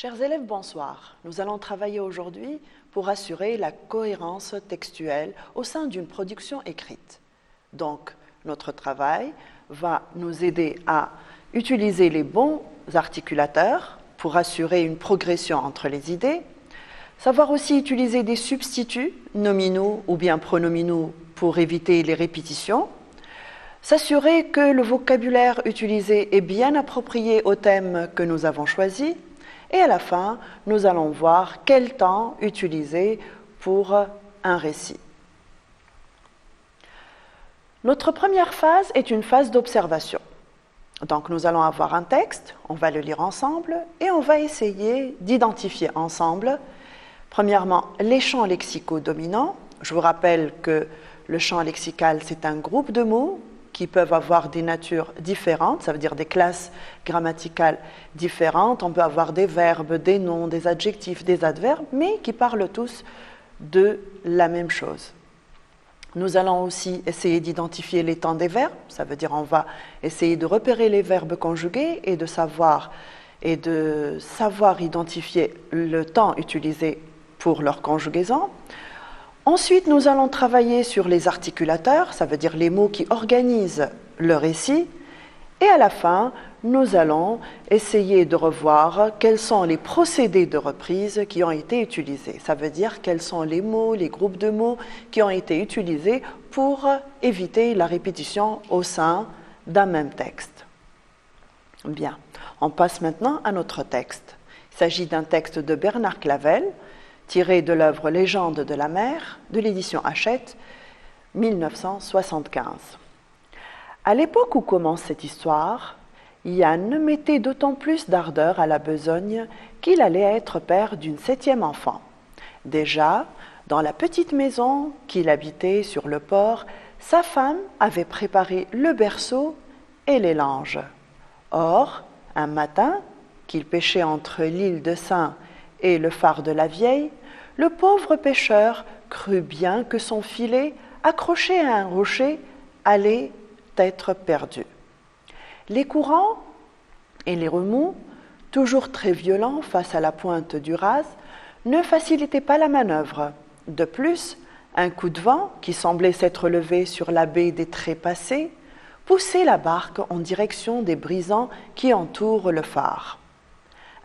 Chers élèves, bonsoir. Nous allons travailler aujourd'hui pour assurer la cohérence textuelle au sein d'une production écrite. Donc, notre travail va nous aider à utiliser les bons articulateurs pour assurer une progression entre les idées, savoir aussi utiliser des substituts nominaux ou bien pronominaux pour éviter les répétitions, s'assurer que le vocabulaire utilisé est bien approprié au thème que nous avons choisi, et à la fin, nous allons voir quel temps utiliser pour un récit. Notre première phase est une phase d'observation. Donc nous allons avoir un texte, on va le lire ensemble et on va essayer d'identifier ensemble, premièrement, les champs lexicaux dominants. Je vous rappelle que le champ lexical, c'est un groupe de mots qui peuvent avoir des natures différentes, ça veut dire des classes grammaticales différentes. On peut avoir des verbes, des noms, des adjectifs, des adverbes, mais qui parlent tous de la même chose. Nous allons aussi essayer d'identifier les temps des verbes, ça veut dire on va essayer de repérer les verbes conjugués et de savoir identifier le temps utilisé pour leur conjugaison. Ensuite, nous allons travailler sur les articulateurs, ça veut dire les mots qui organisent le récit. Et à la fin, nous allons essayer de revoir quels sont les procédés de reprise qui ont été utilisés. Ça veut dire quels sont les mots, les groupes de mots qui ont été utilisés pour éviter la répétition au sein d'un même texte. Bien, on passe maintenant à notre texte. Il s'agit d'un texte de Bernard Clavel, tiré de l'œuvre Légende de la mer, de l'édition Hachette, 1975. À l'époque où commence cette histoire, Yann mettait d'autant plus d'ardeur à la besogne qu'il allait être père d'une 7e enfant. Déjà, dans la petite maison qu'il habitait sur le port, sa femme avait préparé le berceau et les langes. Or, un matin, qu'il pêchait entre l'île de Sein et le phare de la Vieille, le pauvre pêcheur crut bien que son filet, accroché à un rocher, allait être perdu. Les courants et les remous, toujours très violents face à la pointe du Raz, ne facilitaient pas la manœuvre. De plus, un coup de vent, qui semblait s'être levé sur la baie des Trépassés, poussait la barque en direction des brisants qui entourent le phare.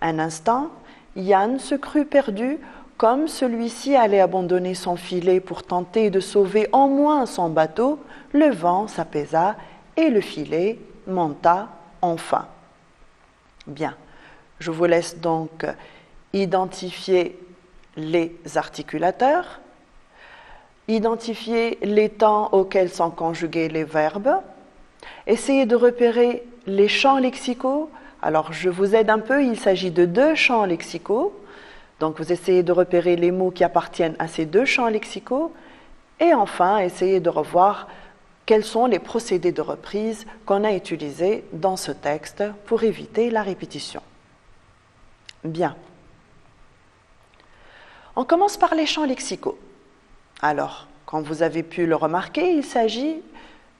Un instant, Yann se crut perdu, comme celui-ci allait abandonner son filet pour tenter de sauver au moins son bateau. Le vent s'apaisa et le filet monta enfin. Bien, je vous laisse donc identifier les articulateurs, identifier les temps auxquels sont conjugués les verbes, essayer de repérer les champs lexicaux. Alors, je vous aide un peu, il s'agit de 2 champs lexicaux. Donc, vous essayez de repérer les mots qui appartiennent à ces 2 champs lexicaux. Et enfin, essayez de revoir quels sont les procédés de reprise qu'on a utilisés dans ce texte pour éviter la répétition. Bien. On commence par les champs lexicaux. Alors, comme vous avez pu le remarquer, il s'agit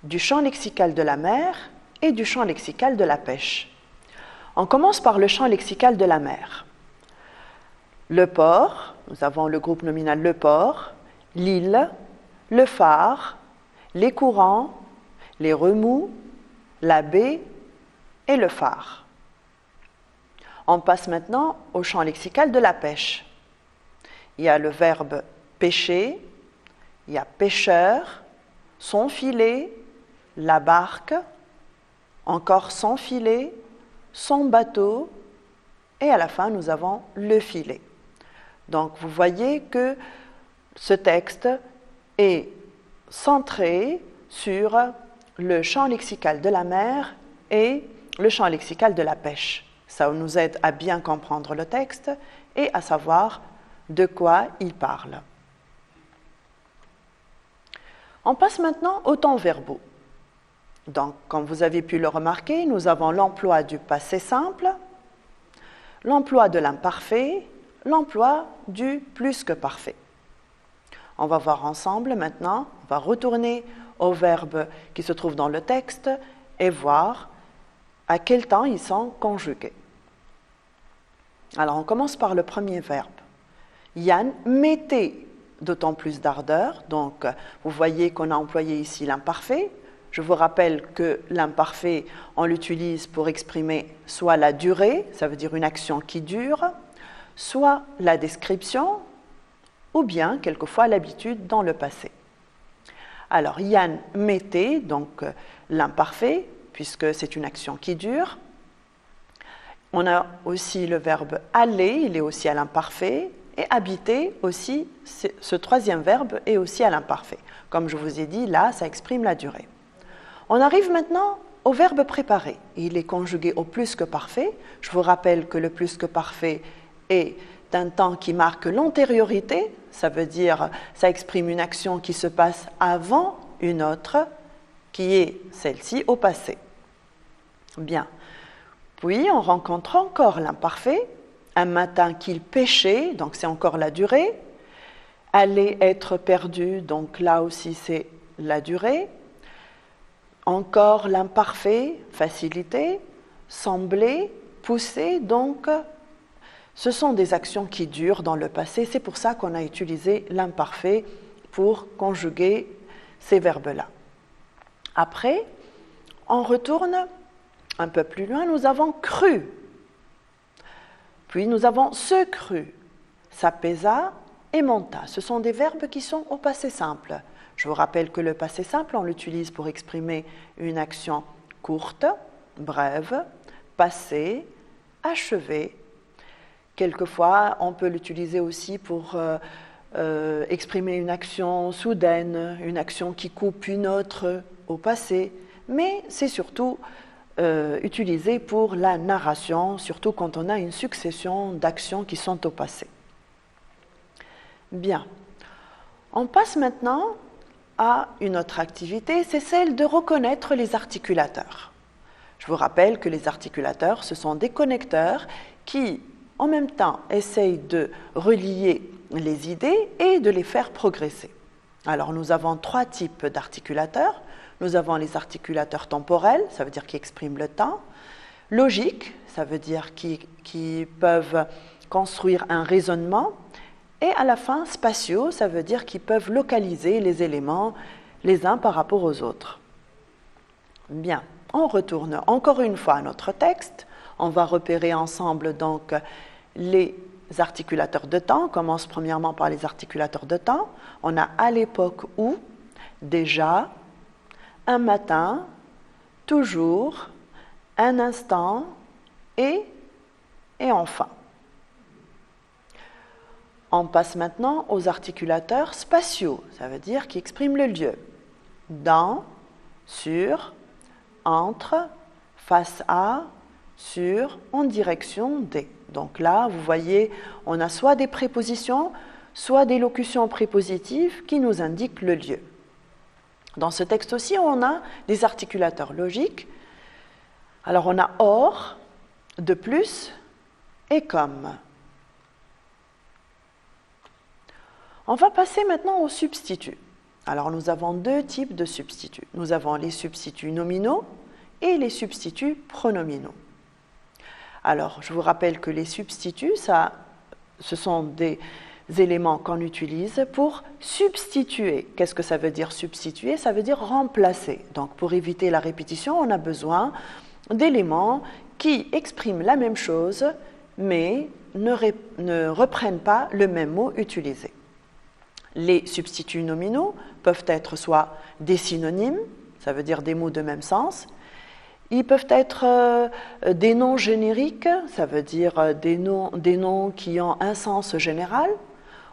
du champ lexical de la mer et du champ lexical de la pêche. On commence par le champ lexical de la mer. Le port, nous avons le groupe nominal le port, l'île, le phare, les courants, les remous, la baie et le phare. On passe maintenant au champ lexical de la pêche. Il y a le verbe pêcher, il y a pêcheur, son filet, la barque, encore son filet, son bateau, et à la fin, nous avons le filet. Donc, vous voyez que ce texte est centré sur le champ lexical de la mer et le champ lexical de la pêche. Ça nous aide à bien comprendre le texte et à savoir de quoi il parle. On passe maintenant aux temps verbaux. Donc, comme vous avez pu le remarquer, nous avons l'emploi du passé simple, l'emploi de l'imparfait, l'emploi du plus que parfait. On va voir ensemble maintenant, on va retourner aux verbes qui se trouvent dans le texte et voir à quel temps ils sont conjugués. Alors, on commence par le premier verbe. Yann mettait d'autant plus d'ardeur. Donc, vous voyez qu'on a employé ici l'imparfait. Je vous rappelle que l'imparfait, on l'utilise pour exprimer soit la durée, ça veut dire une action qui dure, soit la description, ou bien, quelquefois, l'habitude dans le passé. Alors, Yann mettait, donc l'imparfait, puisque c'est une action qui dure. On a aussi le verbe aller, il est aussi à l'imparfait, et habiter aussi, ce troisième verbe est aussi à l'imparfait. Comme je vous ai dit, là, ça exprime la durée. On arrive maintenant au verbe préparer. Il est conjugué au plus que parfait. Je vous rappelle que le plus que parfait est un temps qui marque l'antériorité, ça veut dire, ça exprime une action qui se passe avant une autre, qui est celle-ci au passé. Bien. Puis, on rencontre encore l'imparfait. Un matin qu'il pêchait, donc c'est encore la durée. Aller être perdu, donc là aussi c'est la durée. Encore l'imparfait, facilité. Sembler, pousser, donc ce sont des actions qui durent dans le passé. C'est pour ça qu'on a utilisé l'imparfait pour conjuguer ces verbes-là. Après, on retourne un peu plus loin, nous avons cru. Puis nous avons se cru, s'apaisa et monta. Ce sont des verbes qui sont au passé simple. Je vous rappelle que le passé simple, on l'utilise pour exprimer une action courte, brève, passée, achevée. Quelquefois, on peut l'utiliser aussi pour exprimer une action soudaine, une action qui coupe une autre au passé. Mais c'est surtout utilisé pour la narration, surtout quand on a une succession d'actions qui sont au passé. Bien. On passe maintenant à une autre activité, c'est celle de reconnaître les articulateurs. Je vous rappelle que les articulateurs, ce sont des connecteurs qui, en même temps, essayent de relier les idées et de les faire progresser. Alors, nous avons trois types d'articulateurs. Nous avons les articulateurs temporels, ça veut dire qui expriment le temps. Logiques, ça veut dire qui peuvent construire un raisonnement. Et à la fin, spatiaux, ça veut dire qu'ils peuvent localiser les éléments les uns par rapport aux autres. Bien, on retourne encore une fois à notre texte. On va repérer ensemble donc les articulateurs de temps. On commence premièrement par les articulateurs de temps. On a à l'époque où, déjà, un matin, toujours, un instant et enfin. On passe maintenant aux articulateurs spatiaux, ça veut dire qui expriment le lieu. Dans, sur, entre, face à, sur, en direction des. Donc là, vous voyez, on a soit des prépositions, soit des locutions prépositives qui nous indiquent le lieu. Dans ce texte aussi, on a des articulateurs logiques. Alors, on a or, de plus et comme. On va passer maintenant aux substituts. Alors, nous avons deux types de substituts. Nous avons les substituts nominaux et les substituts pronominaux. Alors, je vous rappelle que les substituts, ce sont des éléments qu'on utilise pour substituer. Qu'est-ce que ça veut dire substituer? Ça veut dire remplacer. Donc, pour éviter la répétition, on a besoin d'éléments qui expriment la même chose, mais ne reprennent pas le même mot utilisé. Les substituts nominaux peuvent être soit des synonymes, ça veut dire des mots de même sens. Ils peuvent être des noms génériques, ça veut dire des noms qui ont un sens général.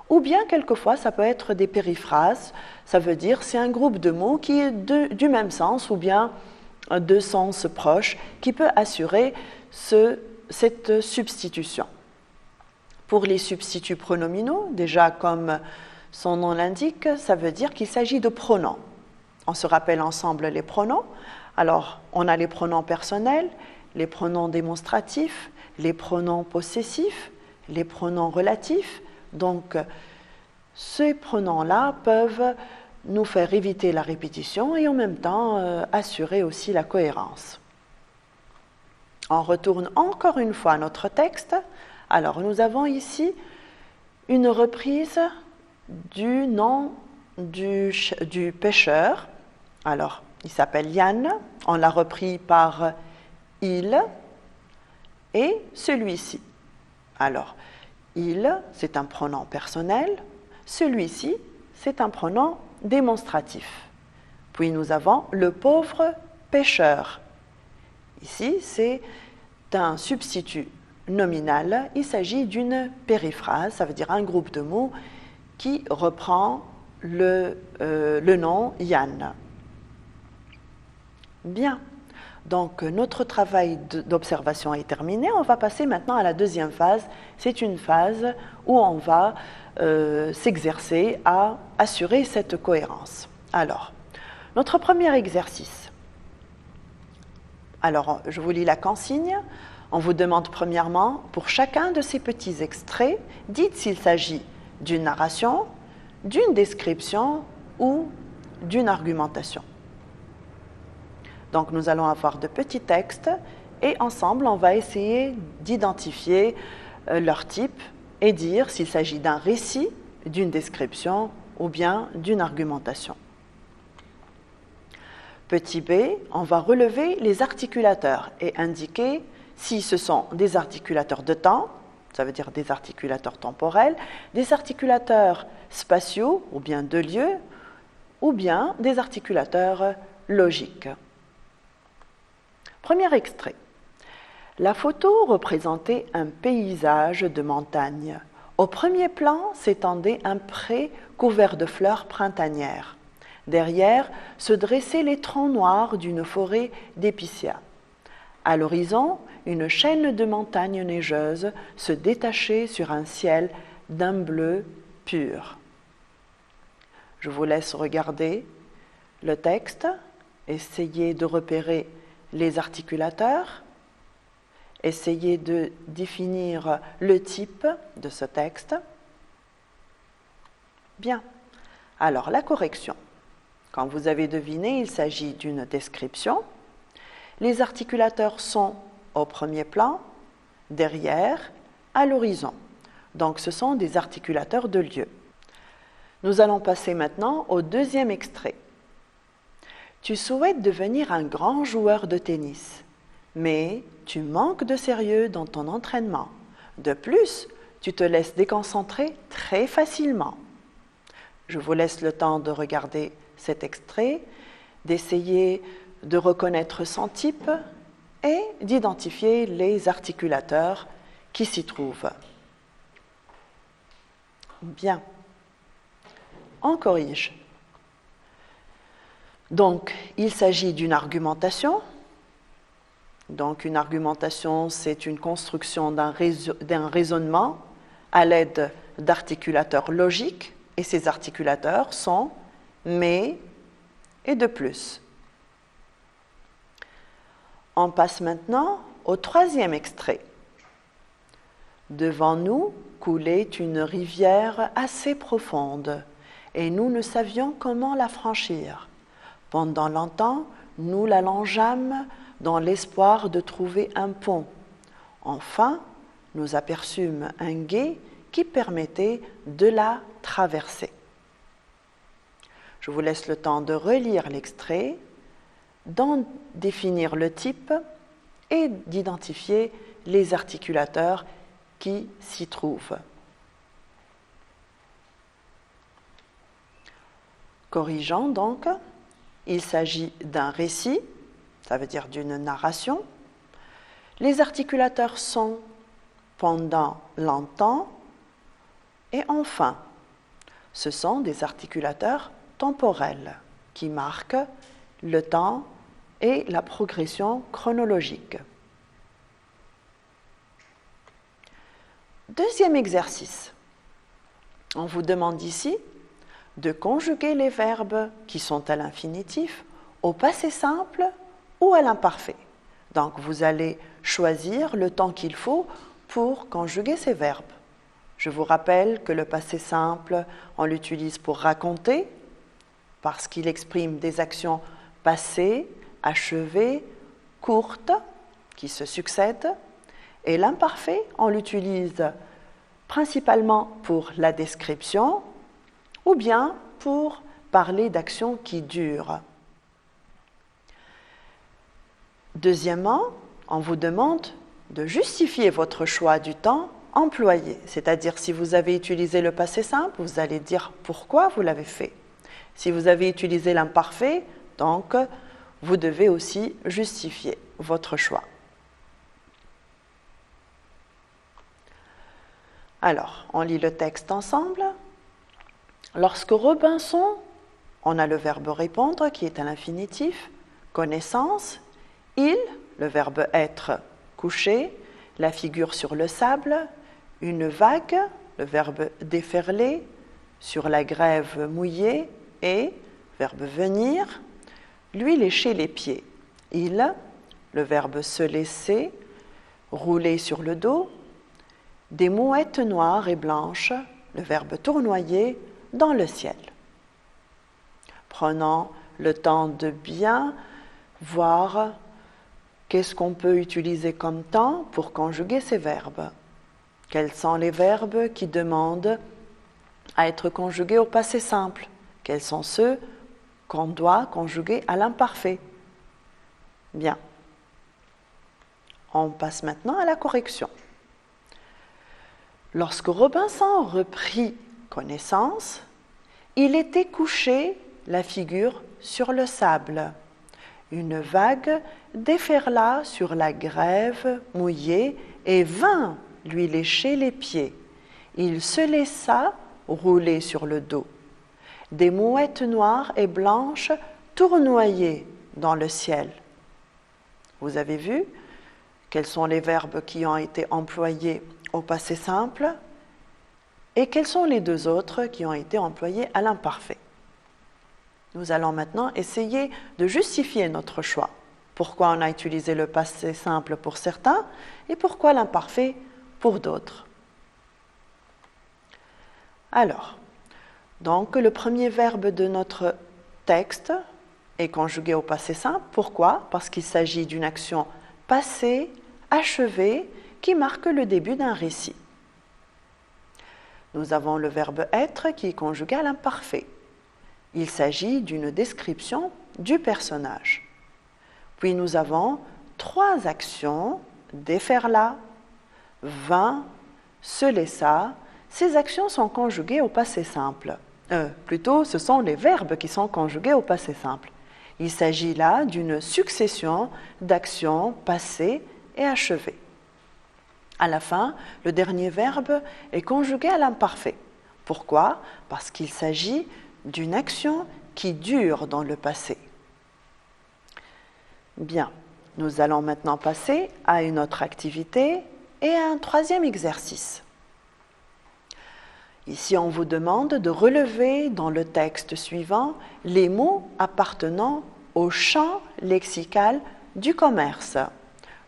Ou bien, quelquefois, ça peut être des périphrases, ça veut dire c'est un groupe de mots qui est du même sens ou bien de sens proche, qui peut assurer cette substitution. Pour les substituts pronominaux, déjà comme son nom l'indique, ça veut dire qu'il s'agit de pronoms. On se rappelle ensemble les pronoms. Alors, on a les pronoms personnels, les pronoms démonstratifs, les pronoms possessifs, les pronoms relatifs. Donc, ces pronoms-là peuvent nous faire éviter la répétition et en même temps assurer aussi la cohérence. On retourne encore une fois à notre texte Alors, nous avons ici une reprise du nom du pêcheur. Alors, il s'appelle Yann, on l'a repris par il et celui-ci. Alors, il, c'est un pronom personnel, celui-ci, c'est un pronom démonstratif. Puis nous avons le pauvre pêcheur. Ici, c'est un substitut nominal, il s'agit d'une périphrase, ça veut dire un groupe de mots qui reprend le nom Yann. Bien, donc notre travail d'observation est terminé, on va passer maintenant à la deuxième phase. C'est une phase où on va s'exercer à assurer cette cohérence. Alors, notre premier exercice. Alors, je vous lis la consigne. On vous demande premièrement, pour chacun de ces petits extraits, dites s'il s'agit d'une narration, d'une description ou d'une argumentation. Donc, nous allons avoir de petits textes et ensemble, on va essayer d'identifier leur type et dire s'il s'agit d'un récit, d'une description ou bien d'une argumentation. Petit b, on va relever les articulateurs et indiquer si ce sont des articulateurs de temps, ça veut dire des articulateurs temporels, des articulateurs spatiaux ou bien de lieu, ou bien des articulateurs logiques. Premier extrait. La photo représentait un paysage de montagne. Au premier plan s'étendait un pré couvert de fleurs printanières. Derrière se dressaient les troncs noirs d'une forêt d'épicéas. À l'horizon, une chaîne de montagnes neigeuses se détachait sur un ciel d'un bleu pur. Je vous laisse regarder le texte, essayer de repérer les articulateurs, essayer de définir le type de ce texte. Bien. Alors, la correction. Quand vous avez deviné, il s'agit d'une description. Les articulateurs sont au premier plan, derrière, à l'horizon. Donc, ce sont des articulateurs de lieu. Nous allons passer maintenant au deuxième extrait. Tu souhaites devenir un grand joueur de tennis, mais tu manques de sérieux dans ton entraînement. De plus, tu te laisses déconcentrer très facilement. Je vous laisse le temps de regarder cet extrait, d'essayer de reconnaître son type et d'identifier les articulateurs qui s'y trouvent. Bien. On corrige. Donc, il s'agit d'une argumentation. Donc, une argumentation, c'est une construction d'un raisonnement à l'aide d'articulateurs logiques, et ces articulateurs sont « mais » et « de plus ». On passe maintenant au troisième extrait. Devant nous coulait une rivière assez profonde, et nous ne savions comment la franchir. Pendant longtemps, nous la longeâmes dans l'espoir de trouver un pont. Enfin, nous aperçûmes un gué qui permettait de la traverser. Je vous laisse le temps de relire l'extrait, d'en définir le type et d'identifier les articulateurs qui s'y trouvent. Corrigeons donc, il s'agit d'un récit, ça veut dire d'une narration. Les articulateurs sont pendant longtemps et enfin. Ce sont des articulateurs temporels qui marquent le temps et la progression chronologique. Deuxième exercice. On vous demande ici de conjuguer les verbes qui sont à l'infinitif, au passé simple ou à l'imparfait. Donc, vous allez choisir le temps qu'il faut pour conjuguer ces verbes. Je vous rappelle que le passé simple, on l'utilise pour raconter, parce qu'il exprime des actions passées, achevées, courtes, qui se succèdent. Et l'imparfait, on l'utilise principalement pour la description ou bien pour parler d'actions qui durent. Deuxièmement, on vous demande de justifier votre choix du temps employé. C'est-à-dire, si vous avez utilisé le passé simple, vous allez dire pourquoi vous l'avez fait. Si vous avez utilisé l'imparfait, donc, vous devez aussi justifier votre choix. Alors, on lit le texte ensemble. Lorsque Robinson, on a le verbe répondre qui est à l'infinitif, connaissance, il, le verbe être, couché, la figure sur le sable, une vague, le verbe déferler, sur la grève mouillée et, verbe venir, lui lécher les pieds. Il, le verbe se laisser, rouler sur le dos, des mouettes noires et blanches, le verbe tournoyer, dans le ciel. Prenons le temps de bien voir qu'est-ce qu'on peut utiliser comme temps pour conjuguer ces verbes. Quels sont les verbes qui demandent à être conjugués au passé simple? Quels sont ceux qu'on doit conjuguer à l'imparfait? Bien. On passe maintenant à la correction. Lorsque Robinson reprit connaissance, il était couché, la figure sur le sable. Une vague déferla sur la grève mouillée et vint lui lécher les pieds. Il se laissa rouler sur le dos. Des mouettes noires et blanches tournoyaient dans le ciel. Vous avez vu quels sont les verbes qui ont été employés au passé simple et quels sont les deux autres qui ont été employés à l'imparfait. Nous allons maintenant essayer de justifier notre choix. Pourquoi on a utilisé le passé simple pour certains et pourquoi l'imparfait pour d'autres. Alors, donc le premier verbe de notre texte est conjugué au passé simple. Pourquoi? Parce qu'il s'agit d'une action passée, achevée, qui marque le début d'un récit. Nous avons le verbe être qui est conjugué à l'imparfait. Il s'agit d'une description du personnage. Puis nous avons trois actions, déferla, vint, se laissa. Ces actions sont conjuguées au passé simple. Plutôt, ce sont les verbes qui sont conjugués au passé simple. Il s'agit là d'une succession d'actions passées et achevées. À la fin, le dernier verbe est conjugué à l'imparfait. Pourquoi? Parce qu'il s'agit d'une action qui dure dans le passé. Bien, nous allons maintenant passer à une autre activité et à un troisième exercice. Ici, on vous demande de relever dans le texte suivant les mots appartenant au champ lexical du commerce.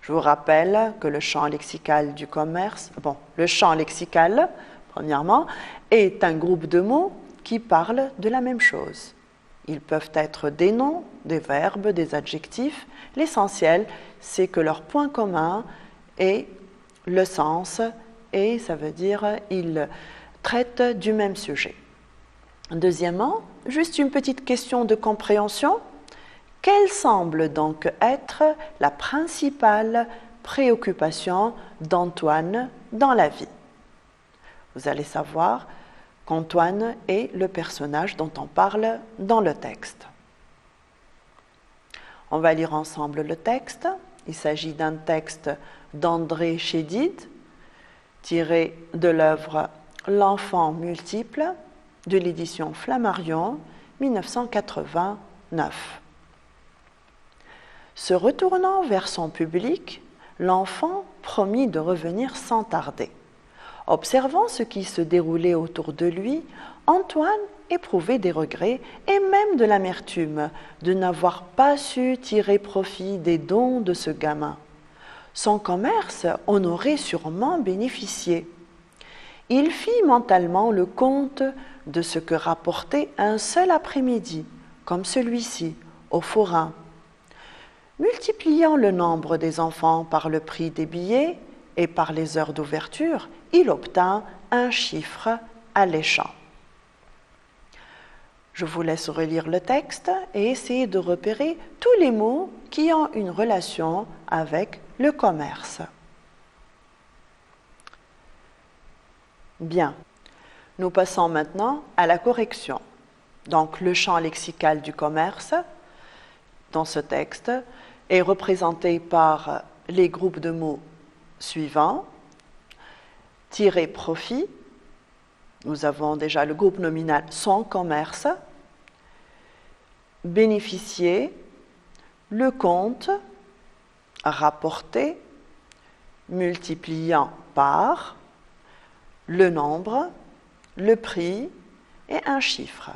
Je vous rappelle que le champ lexical du commerce, le champ lexical, premièrement, est un groupe de mots qui parlent de la même chose. Ils peuvent être des noms, des verbes, des adjectifs. L'essentiel, c'est que leur point commun est le sens et ça veut dire ils traitent du même sujet. Deuxièmement, juste une petite question de compréhension. Quelle semble donc être la principale préoccupation d'Antoine dans la vie? Vous allez savoir qu'Antoine est le personnage dont on parle dans le texte. On va lire ensemble le texte. Il s'agit d'un texte d'André Chédid, tiré de l'œuvre L'enfant multiple de l'édition Flammarion, 1989. Se retournant vers son public, l'enfant promit de revenir sans tarder. Observant ce qui se déroulait autour de lui, Antoine éprouvait des regrets et même de l'amertume de n'avoir pas su tirer profit des dons de ce gamin. Son commerce en aurait sûrement bénéficié. Il fit mentalement le compte de ce que rapportait un seul après-midi, comme celui-ci, au forain. Multipliant le nombre des enfants par le prix des billets, et par les heures d'ouverture, il obtint un chiffre alléchant. Je vous laisse relire le texte et essayer de repérer tous les mots qui ont une relation avec le commerce. Bien, nous passons maintenant à la correction. Donc, le champ lexical du commerce, dans ce texte, est représenté par les groupes de mots suivants. Tirer profit, nous avons déjà le groupe nominal son commerce. Bénéficier, le compte, rapporter, multipliant par, le nombre, le prix et un chiffre.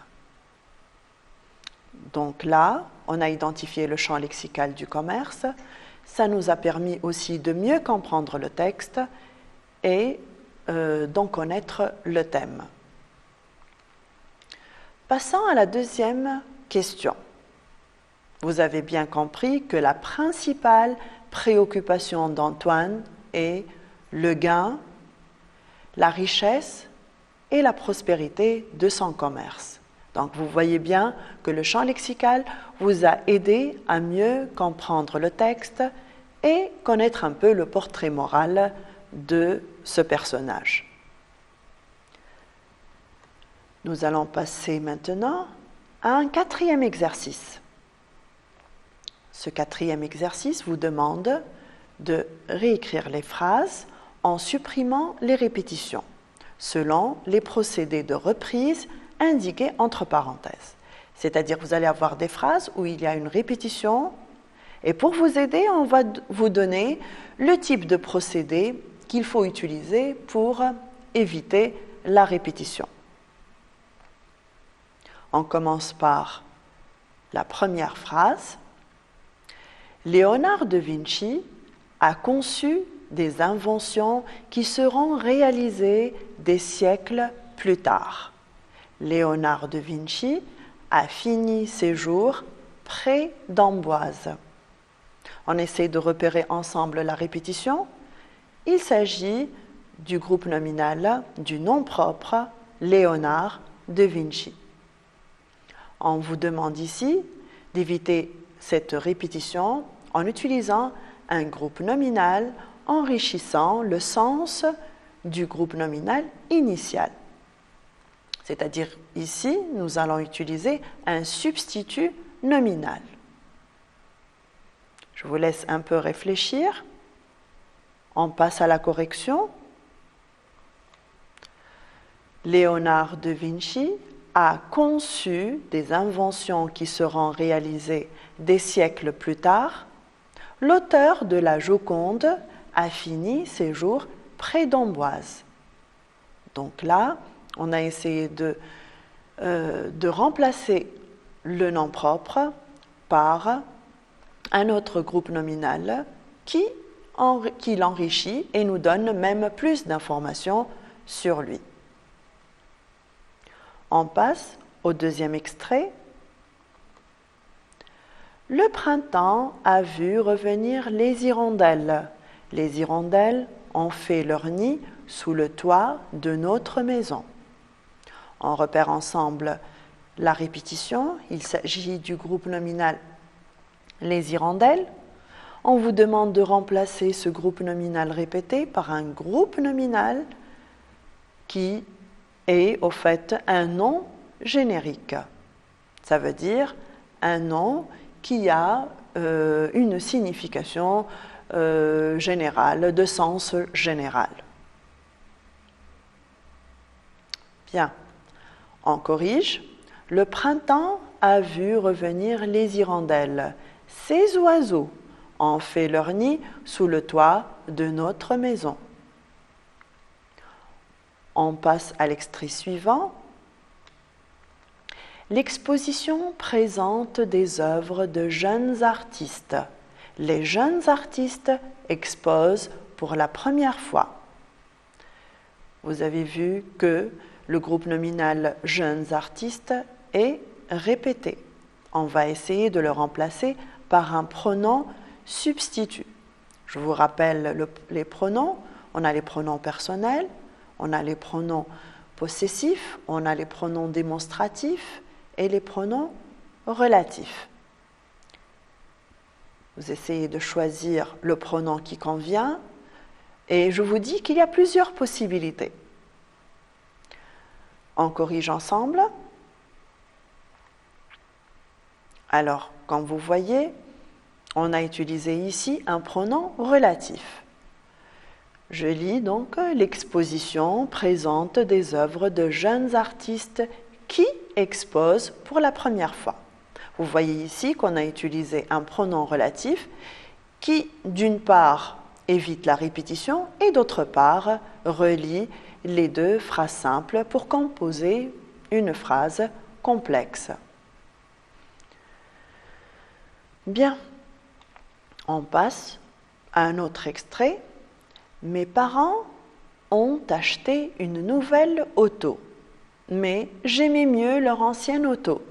Donc là, on a identifié le champ lexical du commerce. Ça nous a permis aussi de mieux comprendre le texte et d'en connaître le thème. Passons à la deuxième question. Vous avez bien compris que la principale préoccupation d'Antoine est le gain, la richesse et la prospérité de son commerce. Donc vous voyez bien que le champ lexical vous a aidé à mieux comprendre le texte et connaître un peu le portrait moral de ce personnage. Nous allons passer maintenant à un quatrième exercice. Ce quatrième exercice vous demande de réécrire les phrases en supprimant les répétitions, selon les procédés de reprise indiqués entre parenthèses. C'est-à-dire que vous allez avoir des phrases où il y a une répétition, et pour vous aider, on va vous donner le type de procédé qu'il faut utiliser pour éviter la répétition. On commence par la première phrase. Léonard de Vinci a conçu des inventions qui seront réalisées des siècles plus tard. Léonard de Vinci a fini ses jours près d'Amboise. On essaie de repérer ensemble la répétition. Il s'agit du groupe nominal du nom propre Léonard de Vinci. On vous demande ici d'éviter cette répétition en utilisant un groupe nominal enrichissant le sens du groupe nominal initial. C'est-à-dire ici, nous allons utiliser un substitut nominal. Je vous laisse un peu réfléchir. On passe à la correction. Léonard de Vinci a conçu des inventions qui seront réalisées des siècles plus tard. L'auteur de la Joconde a fini ses jours près d'Amboise. Donc là, on a essayé de remplacer le nom propre par un autre groupe nominal qui l'enrichit et nous donne même plus d'informations sur lui. On passe au deuxième extrait. Le printemps a vu revenir les hirondelles. Les hirondelles ont fait leur nid sous le toit de notre maison. On repère ensemble la répétition. Il s'agit du groupe nominal les hirondelles. On vous demande de remplacer ce groupe nominal répété par un groupe nominal qui est au fait un nom générique. Ça veut dire un nom qui a une signification générale, de sens général. Bien, on corrige. Le printemps a vu revenir les hirondelles. Ces oiseaux ont fait leur nid sous le toit de notre maison. On passe à l'extrait suivant. L'exposition présente des œuvres de jeunes artistes. Les jeunes artistes exposent pour la première fois. Vous avez vu que le groupe nominal jeunes artistes est répété. On va essayer de le remplacer par un pronom substitut. Je vous rappelle les pronoms. On a les pronoms personnels, on a les pronoms possessifs, on a les pronoms démonstratifs et les pronoms relatifs. Vous essayez de choisir le pronom qui convient et je vous dis qu'il y a plusieurs possibilités. On corrige ensemble. Alors, comme vous voyez, on a utilisé ici un pronom relatif. Je lis donc l'exposition présente des œuvres de jeunes artistes qui exposent pour la première fois. Vous voyez ici qu'on a utilisé un pronom relatif qui, d'une part, évite la répétition et d'autre part, relie les deux phrases simples pour composer une phrase complexe. Bien, on passe à un autre extrait. Mes parents ont acheté une nouvelle auto, mais j'aimais mieux leur ancienne auto.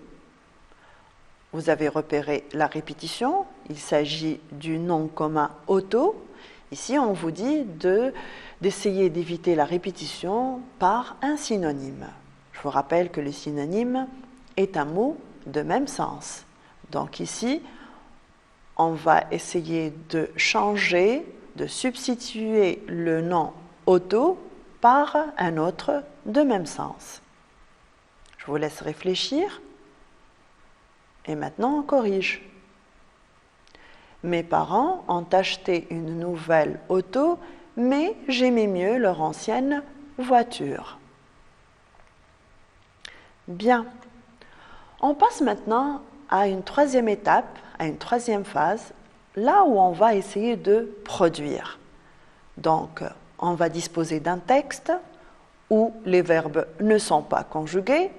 Vous avez repéré la répétition, il s'agit du nom commun auto. Ici, on vous dit d'essayer d'éviter la répétition par un synonyme. Je vous rappelle que le synonyme est un mot de même sens. Donc ici, on va essayer de changer, de substituer le nom auto par un autre de même sens. Je vous laisse réfléchir. Et maintenant, on corrige. Mes parents ont acheté une nouvelle auto, mais j'aimais mieux leur ancienne voiture. Bien. On passe maintenant à une troisième étape, à une troisième phase, là où on va essayer de produire. Donc, on va disposer d'un texte où les verbes ne sont pas conjugués,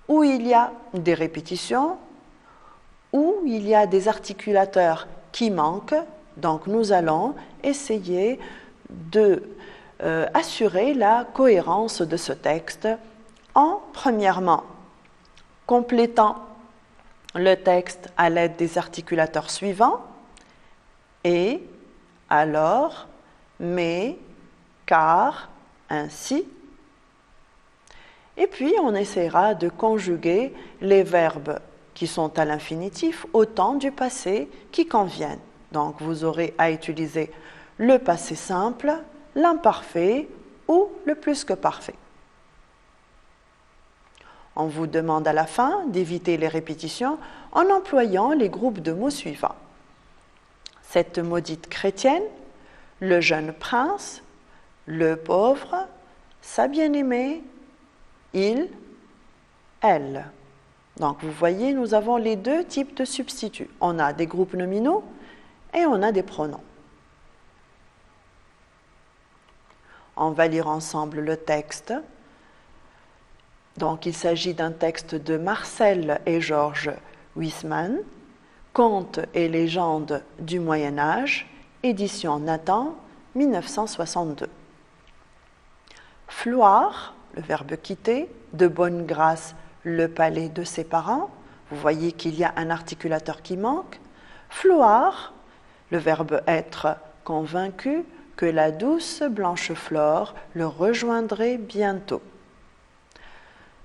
où il y a des répétitions, où il y a des articulateurs qui manquent. Donc, nous allons essayer d'assurer la cohérence de ce texte en, premièrement, complétant le texte à l'aide des articulateurs suivants, et, alors, mais, car, ainsi. Et puis, on essaiera de conjuguer les verbes qui sont à l'infinitif au temps du passé qui conviennent. Donc, vous aurez à utiliser le passé simple, l'imparfait ou le plus que parfait. On vous demande à la fin d'éviter les répétitions en employant les groupes de mots suivants. Cette maudite chrétienne, le jeune prince, le pauvre, sa bien-aimée, il, elle. Donc vous voyez, nous avons les deux types de substituts. On a des groupes nominaux et on a des pronoms. On va lire ensemble le texte. Donc il s'agit d'un texte de Marcel et Georges Huysmans, Contes et légendes du Moyen Âge, édition Nathan, 1962. Floir, le verbe quitter, de bonne grâce le palais de ses parents. Vous voyez qu'il y a un articulateur qui manque. Floir, le verbe être convaincu que la douce Blancheflore le rejoindrait bientôt.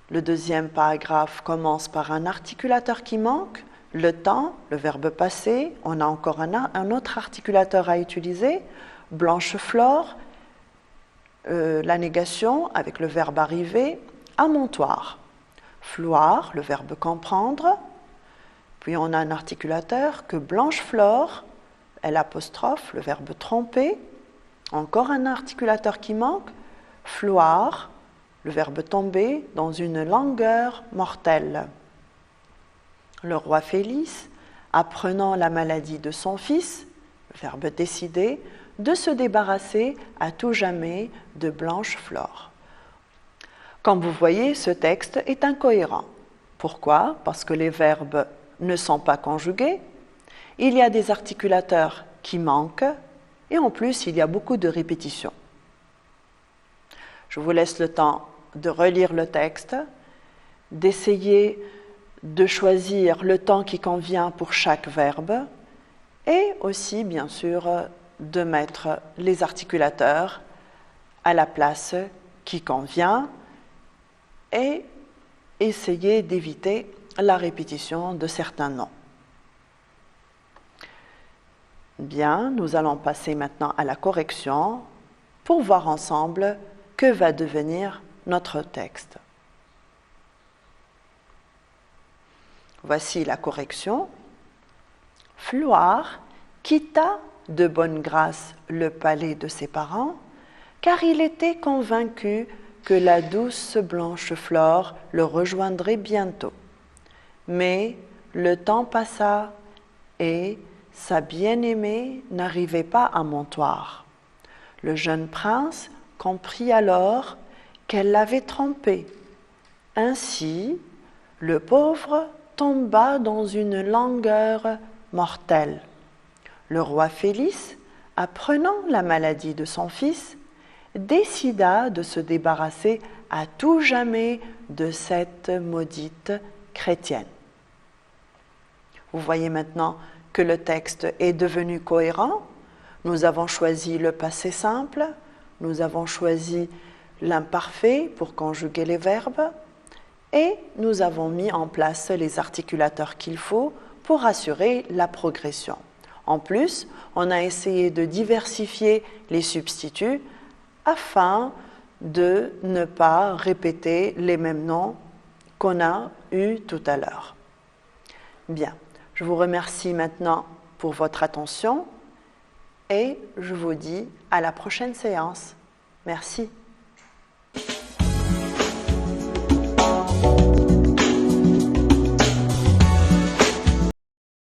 Le deuxième paragraphe commence par un articulateur qui manque. Le temps, le verbe passé, on a encore un autre articulateur à utiliser. Blancheflore, la négation avec le verbe arriver, amontoir. Floir, le verbe comprendre. Puis on a un articulateur que Blancheflore, l'apostrophe, le verbe tromper. Encore un articulateur qui manque. Floir, le verbe tomber dans une langueur mortelle. Le roi Félix, apprenant la maladie de son fils, le verbe décider, de se débarrasser à tout jamais de Blancheflore. Comme vous voyez, ce texte est incohérent. Pourquoi? Parce que les verbes ne sont pas conjugués, il y a des articulateurs qui manquent, et en plus, il y a beaucoup de répétitions. Je vous laisse le temps de relire le texte, d'essayer de choisir le temps qui convient pour chaque verbe et aussi, bien sûr, de mettre les articulateurs à la place qui convient et essayer d'éviter la répétition de certains noms. Bien, nous allons passer maintenant à la correction pour voir ensemble que va devenir notre texte. Voici la correction. Floire quitta de bonne grâce le palais de ses parents, car il était convaincu que la douce Blancheflore le rejoindrait bientôt. Mais le temps passa et sa bien-aimée n'arrivait pas à Montoire. Le jeune prince comprit alors qu'elle l'avait trompé. Ainsi, le pauvre tomba dans une langueur mortelle. Le roi Félix, apprenant la maladie de son fils, décida de se débarrasser à tout jamais de cette maudite chrétienne. Vous voyez maintenant que le texte est devenu cohérent. Nous avons choisi le passé simple, nous avons choisi l'imparfait pour conjuguer les verbes et nous avons mis en place les articulateurs qu'il faut pour assurer la progression. En plus, on a essayé de diversifier les substituts afin de ne pas répéter les mêmes noms qu'on a eus tout à l'heure. Bien, je vous remercie maintenant pour votre attention et je vous dis à la prochaine séance. Merci.